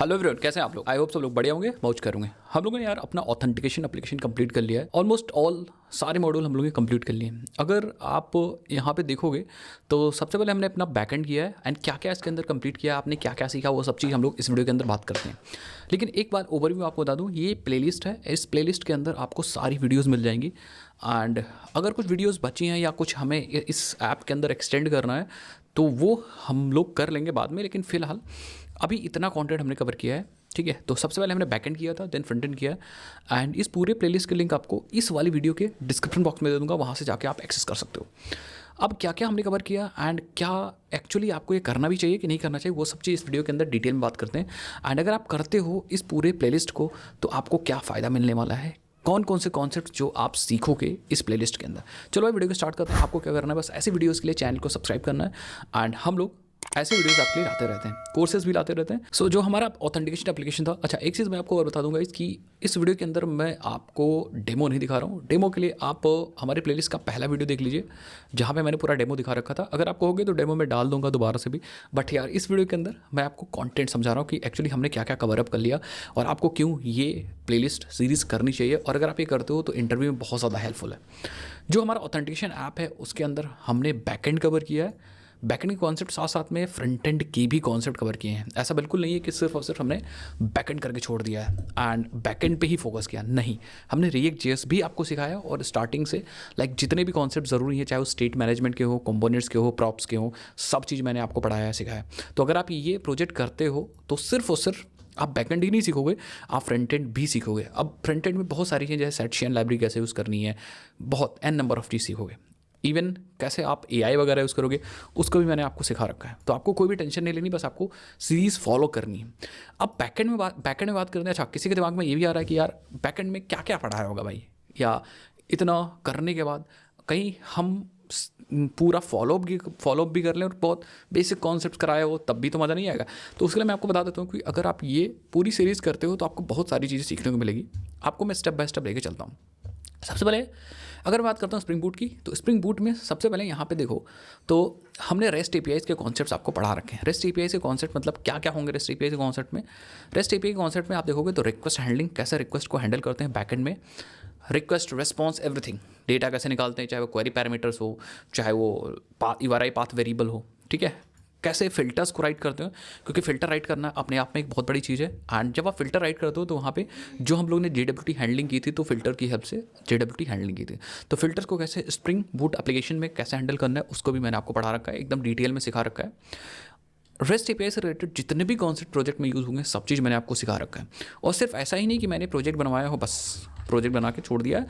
Hello everyone, कैसे हैं आप लोग? आई होप सब लोग बढ़िया होंगे, मौज करेंगे। हम लोगों ने यार अपना ऑथेंटिकेशन एप्लीकेशन कंप्लीट कर लिया है। ऑलमोस्ट ऑल सारे मॉड्यूल हम लोगों ने कंप्लीट कर लिए हैं। अगर आप यहाँ पे देखोगे तो सबसे पहले हमने अपना बैकएंड किया है एंड क्या क्या इसके अंदर कंप्लीट किया, आपने क्या क्या सीखा, वो सब चीज़ हम लोग इस वीडियो के अंदर बात करते हैं। लेकिन एक बार ओवरव्यू आपको बता दूँ, ये प्लेलिस्ट है। इस प्लेलिस्ट के अंदर आपको सारी वीडियोज़ मिल जाएंगी एंड अगर कुछ वीडियोज़ बची हैं या कुछ हमें इस ऐप के अंदर एक्सटेंड करना है तो वो हम लोग कर लेंगे बाद में। लेकिन फ़िलहाल अभी इतना कंटेंट हमने कवर किया है, ठीक है। तो सबसे पहले हमने बैकएंड किया था, देन फ्रंट एंड किया एंड इस पूरे प्लेलिस्ट के लिंक आपको इस वाली वीडियो के डिस्क्रिप्शन बॉक्स में दे दूंगा, वहाँ से जाके आप एक्सेस कर सकते हो। अब क्या क्या हमने कवर किया एंड क्या एक्चुअली आपको ये करना भी चाहिए कि नहीं करना चाहिए, वो सब चीज़ इस वीडियो के अंदर डिटेल में बात करते हैं। एंड अगर आप करते हो इस पूरे प्लेलिस्ट को तो आपको क्या फ़ायदा मिलने वाला है, कौन कौन से कॉन्सेप्ट जो आप सीखोगे इस प्लेलिस्ट के अंदर। चलो भाई वीडियो को स्टार्ट करते हैं। आपको क्या करना है, बस ऐसी वीडियोज़ के लिए चैनल को सब्सक्राइब करना है एंड हम लोग ऐसे वीडियोस आपके लिए लाते रहते हैं, कोर्सेज भी लाते रहते हैं। सो जो हमारा ऑथेंटिकेशन एप्लीकेशन था, अच्छा एक चीज़ मैं आपको और बता दूंगा इसकी, इस वीडियो के अंदर मैं आपको डेमो नहीं दिखा रहा हूँ। डेमो के लिए आप हमारे प्लेलिस्ट का पहला वीडियो देख लीजिए जहाँ पे मैंने पूरा डेमो दिखा रखा था। अगर आपको होगे तो डेमो में डाल दूंगा दोबारा से भी, बट यार इस वीडियो के अंदर मैं आपको कॉन्टेंट समझा रहा हूँ कि एक्चुअली हमने क्या क्या कवर अप कर लिया और आपको क्यों ये प्लेलिस्ट सीरीज़ करनी चाहिए। और अगर आप ये करते हो तो इंटरव्यू में बहुत ज़्यादा हेल्पफुल है। जो हमारा ऑथेंटिकेशन ऐप है उसके अंदर हमने बैकएंड कवर किया है, बैकएंड के कॉन्सेप्ट साथ साथ में फ्रंट एंड की भी कॉन्सेप्ट कवर किए हैं। ऐसा बिल्कुल नहीं है कि सिर्फ और सिर्फ हमने बैकएंड करके छोड़ दिया है एंड बैकएंड पे ही फोकस किया, नहीं। हमने रिएक्ट जेएस भी आपको सिखाया और स्टार्टिंग से लाइक जितने भी कॉन्सेप्ट ज़रूरी हैं, चाहे वो स्टेट मैनेजमेंट के हो, कंपोनेंट्स के हो, प्रॉप्स के हो, सब चीज़ मैंने आपको पढ़ाया है, सिखाया। तो अगर आप ये प्रोजेक्ट करते हो तो सिर्फ और सिर्फ आप बैकएंड ही नहीं सीखोगे, आप फ्रंट एंड भी सीखोगे। अब फ्रंट एंड में बहुत सारी चीज़ें, जैसे सेट लाइब्रेरी कैसे यूज़ करनी है, बहुत एन नंबर ऑफ चीज़ सीखोगे। इवन कैसे आप एआई वगैरह यूज़ करोगे उसको भी मैंने आपको सिखा रखा है। तो आपको कोई भी टेंशन नहीं लेनी, बस आपको सीरीज़ फॉलो करनी है। अब बैकएंड में बात करते हैं। अच्छा, किसी के दिमाग में ये भी आ रहा है कि यार बैकएंड में क्या क्या पढ़ाया होगा भाई, या इतना करने के बाद कहीं हम पूरा फॉलोअप भी कर लें और बहुत बेसिक कॉन्सेप्ट कराया हो तब भी तो मज़ा नहीं आएगा। तो उसके लिए मैं आपको बता देता हूँ कि अगर आप ये पूरी सीरीज़ करते हो तो आपको बहुत सारी चीज़ें सीखने को मिलेगी। आपको मैं स्टेप बाय स्टेप लेके चलता हूँ। सबसे पहले अगर बात करता हूँ स्प्रिंग बूट की, तो स्प्रिंग बूट में सबसे पहले यहाँ पे देखो तो हमने रेस्ट एपीआईज़ के कॉन्सेप्ट्स आपको पढ़ा रखे हैं। रेस्ट एपीआई के कॉन्सेप्ट मतलब क्या क्या होंगे रेस्ट एपीआई के कॉन्सेप्ट में। रेस्ट एपीआई के कॉन्सेप्ट में आप देखोगे तो रिक्वेस्ट हैंडलिंग, कैसे रिक्वेस्ट को हैंडल करते हैं बैकएंड में, रिक्वेस्ट रिस्पॉन्स एवरीथिंग, डेटा कैसे निकालते हैं, चाहे वो क्वेरी पैरामीटर्स हो, चाहे वो यूआरआई पाथ वेरिएबल हो, ठीक है। कैसे फ़िल्टर्स को राइट करते हो, क्योंकि फ़िल्टर राइट करना अपने आप में एक बहुत बड़ी चीज़ है। एंड जब आप फ़िल्टर राइट करते हो तो वहाँ पे जो हम लोग ने जेडब्ल्यूटी हैंडलिंग की थी, तो फ़िल्टर की हेल्प से जेडब्ल्यूटी हैंडलिंग की थी। तो फ़िल्टर्स को कैसे स्प्रिंग बूट एप्लीकेशन में कैसे हैंडल करना है उसको भी मैंने आपको पढ़ा रखा है, एकदम डिटेल में सिखा रखा है। रेस्ट एपीआई से रिलेटेड जितने भी कॉन्सेप्ट प्रोजेक्ट में यूज़ होंगे सब चीज़ मैंने आपको सिखा रखा है। और सिर्फ ऐसा ही नहीं कि मैंने प्रोजेक्ट बनवाया हो, बस प्रोजेक्ट बना के छोड़ दिया,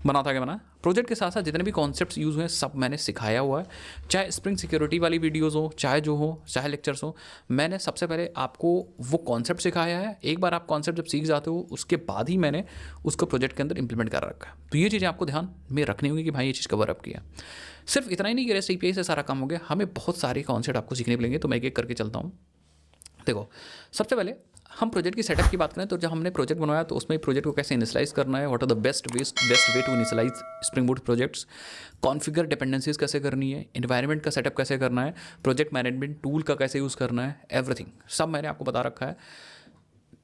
बना था क्या बना। प्रोजेक्ट के साथ साथ जितने भी कॉन्सेप्ट्स यूज़ हुए हैं सब मैंने सिखाया हुआ है, चाहे स्प्रिंग सिक्योरिटी वाली वीडियोज़ हो, चाहे जो हो, चाहे लेक्चर्स हो। मैंने सबसे पहले आपको वो कॉन्सेप्ट सिखाया है। एक बार आप कॉन्सेप्ट जब सीख जाते हो उसके बाद ही मैंने उसको प्रोजेक्ट के अंदर इंप्लीमेंट कर रखा है। तो ये चीज़ें आपको ध्यान में रखनी होगी कि भाई ये चीज़ कवर अप किया। सिर्फ इतना ही नहीं कि रेस्ट एपीआई से सारा काम हो गया, हमें बहुत सारे कॉन्सेप्ट आपको सीखने मिलेंगे। तो मैं एक एक करके चलता हूँ। देखो, सबसे पहले हम प्रोजेक्ट की सेटअप की बात करें तो जब हमने प्रोजेक्ट बनवाया तो उसमें प्रोजेक्ट को कैसे इनिशियलाइज करना है, what are the best way to initialize spring boot projects, configure dependencies कैसे करनी है, एनवायरनमेंट का सेटअप कैसे करना है, प्रोजेक्ट मैनेजमेंट टूल का कैसे यूज़ करना है, एवरीथिंग सब मैंने आपको बता रखा है।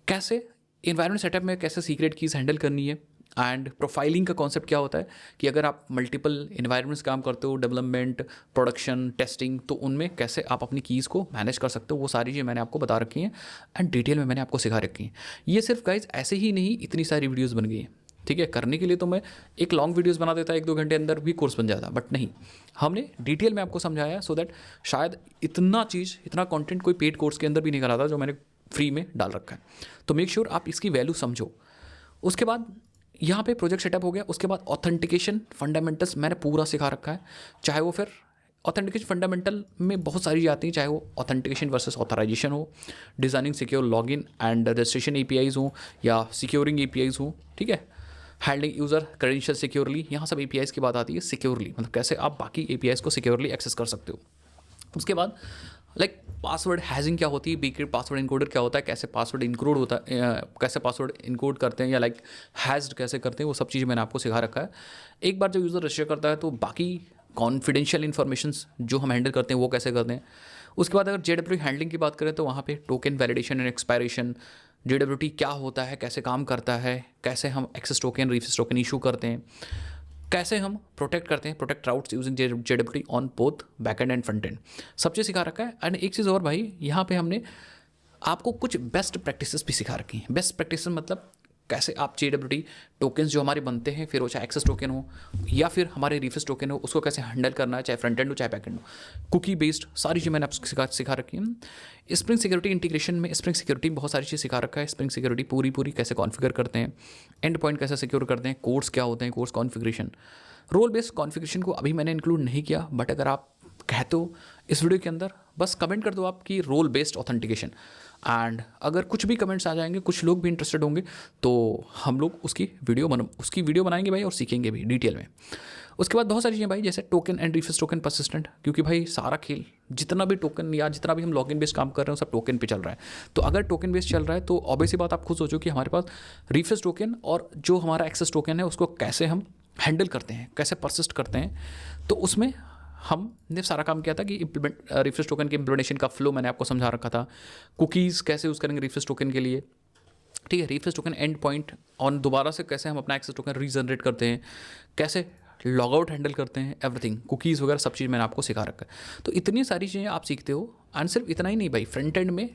कैसे एनवायरनमेंट सेटअप में कैसे सीक्रेट कीज़ हैंडल करनी है, एंड प्रोफाइलिंग का कॉन्सेप्ट क्या होता है कि अगर आप मल्टीपल इन्वायरमेंट्स काम करते हो, डेवलपमेंट, प्रोडक्शन, टेस्टिंग, तो उनमें कैसे आप अपनी कीज़ को मैनेज कर सकते हो, वो सारी चीज़ें मैंने आपको बता रखी हैं एंड डिटेल में मैंने आपको सिखा रखी हैं। ये सिर्फ गाइज ऐसे ही नहीं, इतनी सारी वीडियोज़ बन गई हैं, ठीक है। करने के लिए तो मैं एक लॉन्ग वीडियोज़ बना देता, 1-2 घंटे अंदर भी कोर्स बन जाता, बट नहीं, हमने डिटेल में आपको समझाया सो दैट शायद इतना कॉन्टेंट कोई पेड कोर्स के अंदर भी नहीं करा था जो मैंने फ्री में डाल रखा है। तो मेक श्योर आप इसकी वैल्यू समझो। उसके बाद यहाँ पे प्रोजेक्ट सेटअप हो गया, उसके बाद ऑथेंटिकेशन फंडामेंटल्स मैंने पूरा सिखा रखा है। चाहे वो फिर ऑथेंटिकेशन फंडामेंटल में बहुत सारी आती हैं, चाहे वो ऑथेंटिकेशन वर्सेस ऑथराइजेशन हो, designing secure login and registration APIs हो, या सिक्योरिंग एपीआईज़ हो, ठीक है, हैंडलिंग यूज़र क्रेडेंशियल सिक्योरली, यहाँ सब एपीआईज़ की बात आती है। सिक्योरली मतलब कैसे आप बाकी एपीआईज़ को सिक्योरली एक्सेस कर सकते हो। उसके बाद लाइक पासवर्ड हैजिंग क्या होती है, बीक्रेट पासवर्ड इनकोडर क्या होता है, कैसे पासवर्ड इनकोड होता है, कैसे पासवर्ड इनकोड करते हैं, या लाइक हैज्ड कैसे करते हैं, वो सब चीज़ मैंने आपको सिखा रखा है। एक बार जब यूज़र रजिस्टर करता है तो बाकी कॉन्फिडेंशियल इन्फॉर्मेशन जो हम हैंडल करते हैं वो कैसे करते हैं। उसके बाद अगर JWT हैंडलिंग की बात करें तो वहाँ पे token validation and expiration, JWT क्या होता है, कैसे काम करता है, कैसे हम एक्सेस टोकन रिफेस टोकन इशू करते हैं, कैसे हम प्रोटेक्ट करते हैं, protect routes using JWT on both back and and front end, सब चीज़ सिखा रखा है। एंड एक चीज़ और भाई, यहाँ पे हमने आपको कुछ बेस्ट प्रैक्टिसेस भी सिखा रखी हैं। बेस्ट प्रैक्टिस मतलब कैसे आप JWT टोकन्स जो हमारे बनते हैं, फिर वो चाहे एक्सेस टोकन हो या फिर हमारे रिफेस टोकन हो, उसको कैसे हैंडल करना है, चाहे फ्रंट एंड हो चाहे बैक एंड हो, कुकी बेस्ड सारी चीज़ मैंने आपको सिखा रखी है। स्प्रिंग सिक्योरिटी इंटीग्रेशन में स्प्रिंग सिक्योरिटी बहुत सारी चीज़ सिखा रखा है। स्प्रिंग सिक्योरिटी पूरी कैसे कॉन्फ़िगर करते हैं, एंड पॉइंट कैसे सिक्योर करते हैं, कोड्स क्या होते हैं, codes configuration. Role based configuration को अभी मैंने इंक्लूड नहीं किया, बट अगर आप कहते हो इस वीडियो के अंदर, बस कमेंट कर दो आपकी रोल बेस्ड ऑथेंटिकेशन, एंड अगर कुछ भी कमेंट्स आ जाएंगे, कुछ लोग भी इंटरेस्टेड होंगे, तो हम लोग उसकी वीडियो बनाएंगे भाई, और सीखेंगे भी डिटेल में। उसके बाद बहुत सारी चीज़ें भाई, जैसे टोकन एंड रिफेस टोकन परसिस्टेंट, क्योंकि भाई सारा खेल जितना भी टोकन या जितना भी हम लॉगिन बेस्ड काम कर रहे हैं सब टोकन पे चल रहा है। तो अगर टोकन बेस्ड चल रहा है तो ऑब्वियसली बात, आप खुद सोचो कि हमारे पास रिफेस टोकन और जो हमारा एक्सेस टोकन है उसको कैसे हम हैंडल करते हैं, कैसे परसिस्ट करते हैं। तो उसमें हमने सारा काम किया था कि रिफ्रेश टोकन के इम्प्लीमेंटेशन का फ्लो मैंने आपको समझा रखा था। कुकीज़ कैसे यूज़ करेंगे रिफ्रेश टोकन के लिए, ठीक है, रिफ्रेश टोकन एंड पॉइंट और दोबारा से कैसे हम अपना एक्सेस टोकन रीजनरेट करते हैं, कैसे लॉग आउट हैंडल करते हैं, एवरीथिंग, कुकीज़ वगैरह सब चीज़ मैंने आपको सिखा रखा है। तो इतनी सारी चीज़ें आप सीखते हो। एंड सिर्फ इतना ही नहीं भाई, फ्रंट एंड में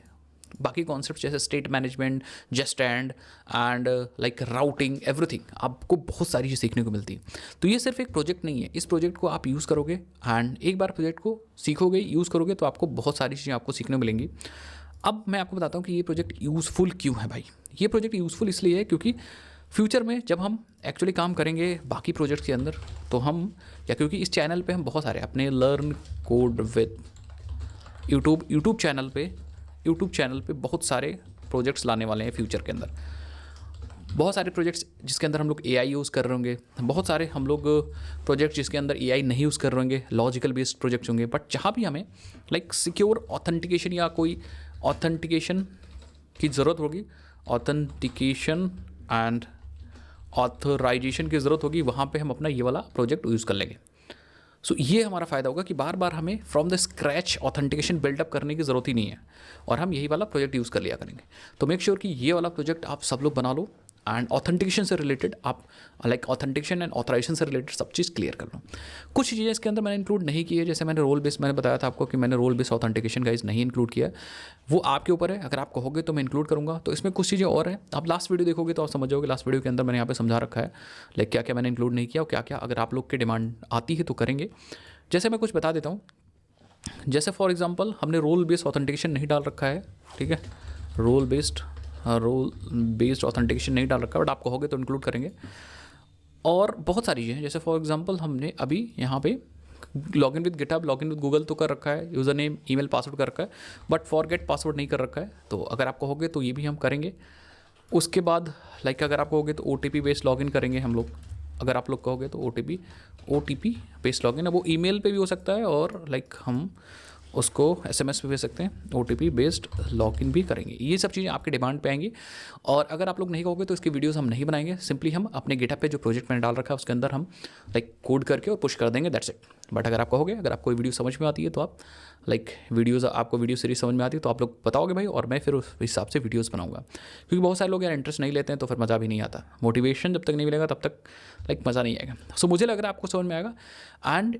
बाकी कॉन्सेप्ट जैसे state management, Zustand and like routing, everything, आपको बहुत सारी चीज़ सीखने को मिलती है। तो ये सिर्फ एक प्रोजेक्ट नहीं है, इस प्रोजेक्ट को आप यूज़ करोगे एंड एक बार प्रोजेक्ट को सीखोगे, यूज़ करोगे, तो आपको बहुत सारी चीज़ें आपको सीखने को मिलेंगी। अब मैं आपको बताता हूँ कि ये प्रोजेक्ट यूज़फुल क्यों है भाई। ये प्रोजेक्ट यूज़फुल इसलिए है क्योंकि फ्यूचर में जब हम एक्चुअली काम करेंगे बाकी प्रोजेक्ट्स के अंदर, तो हम या क्योंकि इस चैनल पे हम बहुत सारे अपने learn code with YouTube channel पे बहुत सारे प्रोजेक्ट्स लाने वाले हैं फ्यूचर के अंदर। बहुत सारे प्रोजेक्ट्स जिसके अंदर हम लोग AI यूज़ कर रहे होंगे, बहुत सारे हम लोग प्रोजेक्ट जिसके अंदर AI नहीं यूज़ कर रहे होंगे, लॉजिकल बेस्ड प्रोजेक्ट्स होंगे। बट जहाँ भी हमें लाइक सिक्योर ऑथेंटिकेशन या कोई ऑथेंटिकेशन की ज़रूरत होगी, ऑथेंटिकेशन एंड ऑथराइजेशन की ज़रूरत होगी, वहाँ पे हम अपना ये वाला प्रोजेक्ट यूज़ कर लेंगे। सो ये हमारा फ़ायदा होगा कि बार बार हमें from the scratch authentication build up करने की ज़रूरत ही नहीं है, और हम यही वाला प्रोजेक्ट यूज़ कर लिया करेंगे। तो मेक श्योर कि ये वाला प्रोजेक्ट आप सब लोग बना लो, एंड ऑथेंटिकेशन से रिलेटेड आप लाइक ऑथेंटिकेशन एंड ऑथराइजेशन से रिलेटेड सब चीज़ क्लियर कर लो। कुछ चीज़ें इसके अंदर मैंने इंक्लूड नहीं की है, जैसे मैंने रोल बेस, मैंने बताया था आपको कि मैंने रोल बेस ऑथेंटिकेशन गाइस नहीं इंक्लूड किया, वो आपके ऊपर है, अगर आप कहोगे तो मैं इंक्लूड करूँगा। तो इसमें कुछ चीज़ें और हैं, आप लास्ट वीडियो देखोगे तो आप समझ जाओगे। लास्ट वीडियो के अंदर मैंने यहाँ पे समझा रखा है लाइक क्या क्या मैंने इंक्लूड नहीं किया और क्या क्या अगर आप लोग की डिमांड आती है तो करेंगे। जैसे मैं कुछ बता देता हूँ, जैसे फॉर एग्जांपल हमने रोल बेस्ड ऑथेंटिकेशन नहीं डाल रखा है, ठीक है, रोल बेस्ड ऑथेंटिकेशन नहीं डाल रखा, बट आप कहोगे तो इंक्लूड करेंगे। और बहुत सारी चीज़ें, जैसे फॉर एग्जांपल हमने अभी यहाँ पे login with GitHub, login with Google तो कर रखा है, यूज़र नेम, ईमेल, पासवर्ड कर रखा है, बट फॉरगेट पासवर्ड नहीं कर रखा है। तो अगर आप कहोगे तो ये भी हम करेंगे। उसके बाद लाइक अगर आप कहोगे तो OTP बेस्ड लॉगिन करेंगे हम लोग। अगर आप लोग कहोगे तो OTP बेस्ड लॉगिन है, वो ईमेल पे भी हो सकता है, और लाइक हम उसको SMS पे भेज सकते हैं। OTP बेस्ड लॉगिन भी करेंगे। ये सब चीज़ें आपकी डिमांड पे आएंगी। और अगर आप लोग नहीं कहोगे तो इसकी वीडियोस हम नहीं बनाएंगे, सिंपली हम अपने गिटहब पे जो प्रोजेक्ट मैंने डाल रखा है उसके अंदर हम लाइक कोड करके और पुश कर देंगे, दैट्स इट। बट अगर आप कहोगे, अगर आपको वीडियो समझ में आती है तो आप लाइक आपको वीडियो सीरीज समझ में आती है तो आप लोग बताओगे भाई, और मैं फिर उस हिसाब से वीडियोज़ बनाऊंगा। क्योंकि बहुत सारे लोग यार इंटरेस्ट नहीं लेते हैं तो फिर मज़ा भी नहीं आता। मोटिवेशन जब तक नहीं मिलेगा तब तक लाइक मज़ा नहीं आएगा। सो मुझे लग रहा है आपको समझ में आएगा। एंड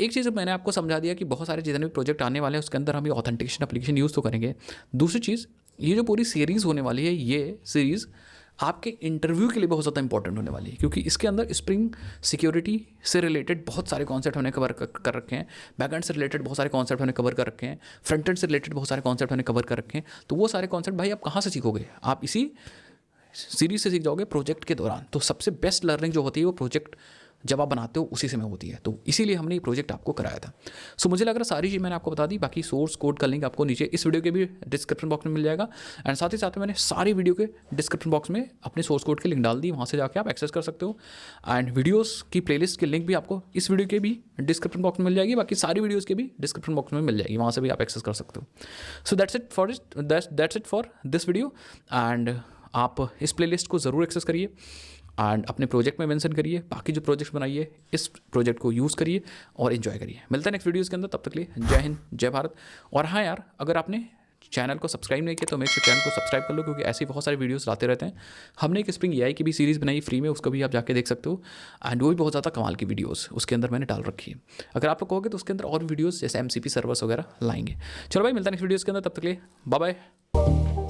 एक चीज़ मैंने आपको समझा दिया कि बहुत सारे जितने भी प्रोजेक्ट आने वाले हैं उसके अंदर हम ये ऑथेंटिकेशन एप्लीकेशन यूज़ तो करेंगे। दूसरी चीज़, ये जो पूरी सीरीज़ होने वाली है, ये सीरीज़ आपके इंटरव्यू के लिए बहुत ज़्यादा इंपॉर्टेंट होने वाली है, क्योंकि इसके अंदर स्प्रिंग सिक्योरिटी से रिलेटेड बहुत सारे कॉन्सेप्ट हमने कवर कर रखे हैं, बैकएंड से रिलेटेड बहुत सारे कॉन्सेप्ट हमने कवर कर रखे हैं, फ्रंट एंड से रिलेटेड बहुत सारे कॉन्सेप्ट हमने कवर कर रखे हैं। तो वो सारे कॉन्सेप्ट भाई आप कहाँ से सीखोगे? आप इसी सीरीज़ से सीख जाओगे प्रोजेक्ट के दौरान। तो सबसे बेस्ट लर्निंग जो होती है वो प्रोजेक्ट जब आप बनाते हो उसी समय होती है। तो इसीलिए हमने ये प्रोजेक्ट आपको कराया था। सो मुझे लग रहा है सारी चीज़ मैंने आपको बता दी। बाकी सोर्स कोड का लिंक आपको नीचे इस वीडियो के भी डिस्क्रिप्शन बॉक्स में मिल जाएगा। एंड साथ ही साथ मैंने सारी वीडियो के डिस्क्रिप्शन बॉक्स में अपने सोर्स कोड के लिंक डाल दी, वहाँ से जाके आप एक्सेस कर सकते हो। एंड वीडियोज़ की प्लेलिस्ट के लिंक भी आपको इस वीडियो के भी डिस्क्रिप्शन बॉक्स में मिल जाएगी, बाकी सारी वीडियोज़ के भी डिस्क्रिप्शन बॉक्स में मिल जाएगी, वहाँ से भी आप एक्सेस कर सकते हो। So that's it for this video. And आप इस प्लेलिस्ट को ज़रूर एक्सेस करिए। एंड अपने प्रोजेक्ट में मेंशन करिए, बाकी जो प्रोजेक्ट बनाइए इस प्रोजेक्ट को यूज़ करिए और इन्जॉय करिए। मिलता है नेक्स्ट वीडियोज़ के अंदर, तब तक के लिए जय हिंद जय भारत। और हाँ यार, अगर आपने चैनल को सब्सक्राइब नहीं किया तो मेरे चैनल को सब्सक्राइब कर लो, क्योंकि ऐसी बहुत सारे वीडियोस लाते रहते हैं। हमने एक स्प्रिंग एआई की भी सीरीज़ बनाई फ्री में, उसको भी आप जाके देख सकते हो एंड वो भी बहुत ज़्यादा कमाल की वीडियोस उसके अंदर मैंने डाल रखी है। अगर आप लोग कहोगे तो उसके अंदर और वीडियोस जैसे MCP सर्वर्स वगैरह लाएंगे। चलो भाई, मिलता है नेक्स्ट वीडियोज़ के अंदर, तब तक के लिए बाय बाय।